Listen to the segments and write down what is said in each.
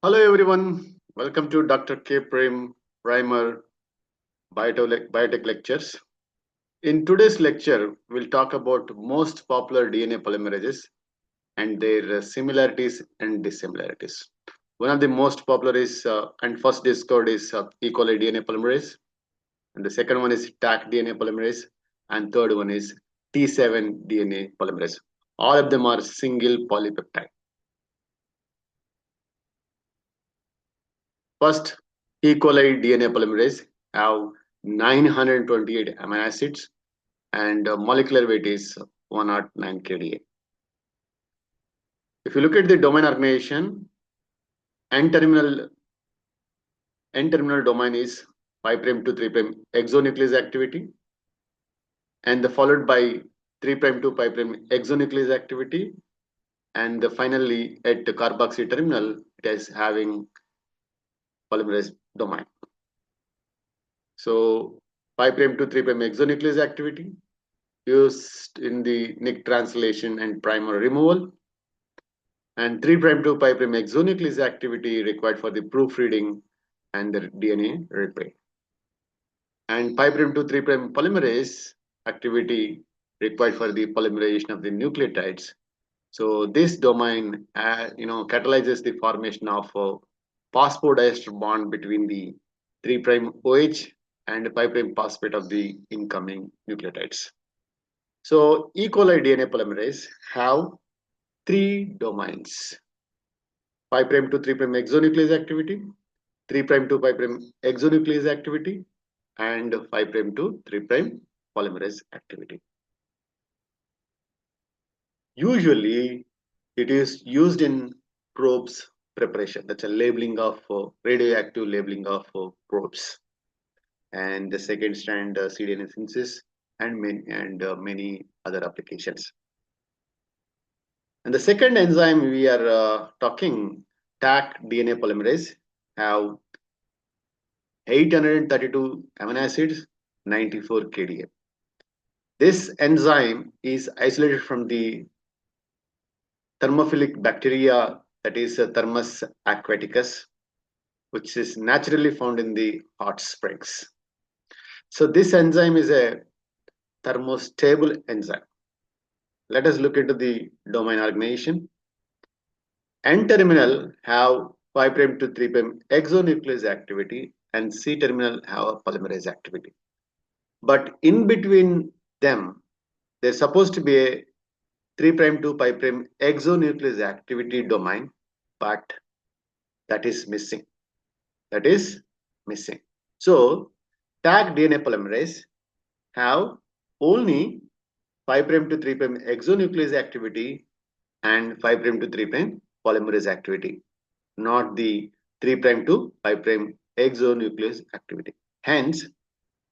Hello everyone, welcome to Dr. K. PREM-PRIMER Biotech Lectures. In today's lecture, we'll talk about most popular DNA polymerases and their similarities and dissimilarities. One of the most popular is and first discovered is E. coli DNA polymerase, and the second one is Taq DNA polymerase, and third one is T7 DNA polymerase. All of them are single polypeptide. First, E. coli DNA polymerase have 928 amino acids and molecular weight is 109 kDa. If you look at the domain organization, N-terminal domain is 5' to 3' exonuclease activity, and followed by 3' to 5' exonuclease activity, and finally at the carboxy terminal, it is having polymerase domain. So 5' to 3' exonuclease activity used in the nick translation and primer removal, and 3' to 5' exonuclease activity required for the proofreading and the DNA repair. And 5' to 3' polymerase activity required for the polymerization of the nucleotides. So this domain, catalyzes the formation of a phosphodiester bond between the 3' OH and 5' phosphate of the incoming nucleotides. So E. coli DNA polymerase have three domains: 5' to 3' exonuclease activity, 3' to 5' exonuclease activity, and 5' to 3' polymerase activity. Usually, it is used in probes preparation. That's a labeling of radioactive labeling of probes, and the second strand cDNA synthesis, and many other applications. And the second enzyme we are talking, Taq DNA polymerase, have 832 amino acids, 94 kDa. This enzyme is isolated from the thermophilic bacteria, that is Thermus aquaticus, which is naturally found in the hot springs. So this enzyme is a thermostable enzyme. Let us look into the domain organization. N-terminal have 5' to 3' exonuclease activity, and C-terminal have a polymerase activity. But in between them, there's supposed to be a 3' to 5' exonuclease activity domain, but that is missing. That is missing. So Taq DNA polymerase have only 5' to 3' exonuclease activity and 5' to 3' polymerase activity, not the 3' to 5' exonuclease activity. Hence,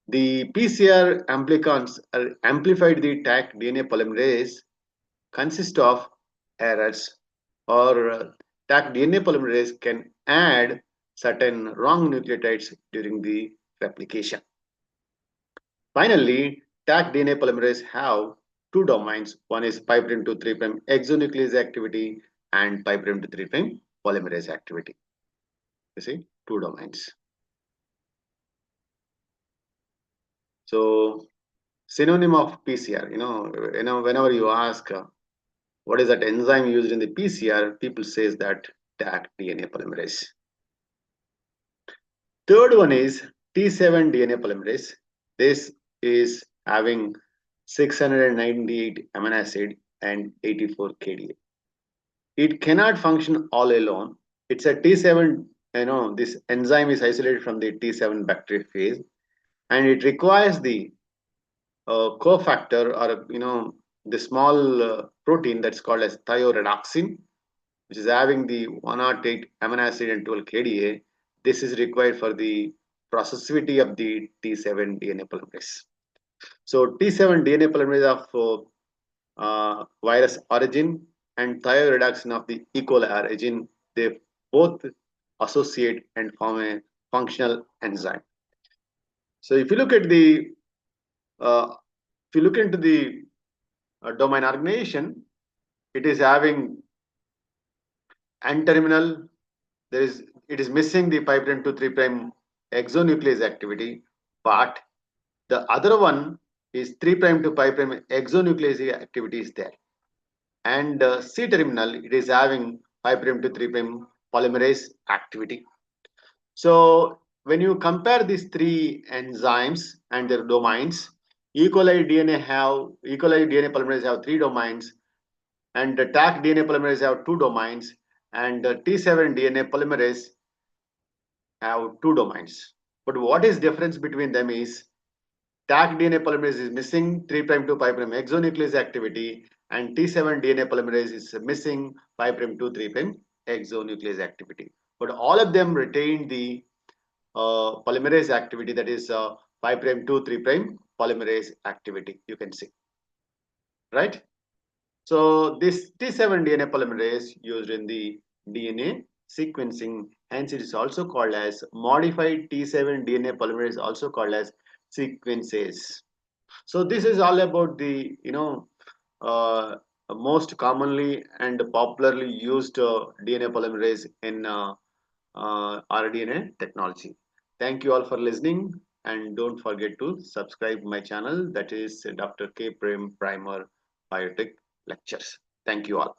the PCR amplicons amplified the Taq DNA polymerase consist of errors, or Taq DNA polymerase can add certain wrong nucleotides during the replication. Finally, Taq DNA polymerase have two domains. One is 5' to 3' exonuclease activity and 5' to 3' polymerase activity. You see, two domains. So synonym of PCR, whenever you ask what is that enzyme used in the PCR, people says that Taq DNA polymerase. Third one is T7 DNA polymerase. This is having 698 amino acid and 84 kDa. It cannot function all alone. It's a T7, this enzyme is isolated from the T7 bacteriophage, and it requires the cofactor, or the small protein that's called as thioredoxin, which is having the 108 amino acid and 12 kDa. This is required for the processivity of the T7 DNA polymerase. So T7 DNA polymerase of virus origin and thioredoxin of the E. coli origin, they both associate and form a functional enzyme. So if you look at the into the domain organization, it is having N-terminal it is missing the 5' to 3' exonuclease activity, but the other one is 3' to 5' exonuclease activity is there. And C terminal, it is having 5' to 3' polymerase activity. So when you compare these three enzymes and their domains, E. coli DNA polymerase have three domains, and the TAC DNA polymerase have two domains, and the T7 DNA polymerase have two domains. But what is difference between them is TAC DNA polymerase is missing 3' to 5' exonuclease activity, and T7 DNA polymerase is missing 5' to 3' exonuclease activity. But all of them retain the polymerase activity, that is 5' to 3' polymerase activity, you can see, right? So this T7 DNA polymerase used in the DNA sequencing, hence it is also called as modified T7 DNA polymerase, also called as sequences. So this is all about the uh, most commonly and popularly used DNA polymerase in rDNA technology. Thank you all for listening, and don't forget to subscribe my channel, that is Dr. K. PREM-PRIMER Biotech Lectures. Thank you all.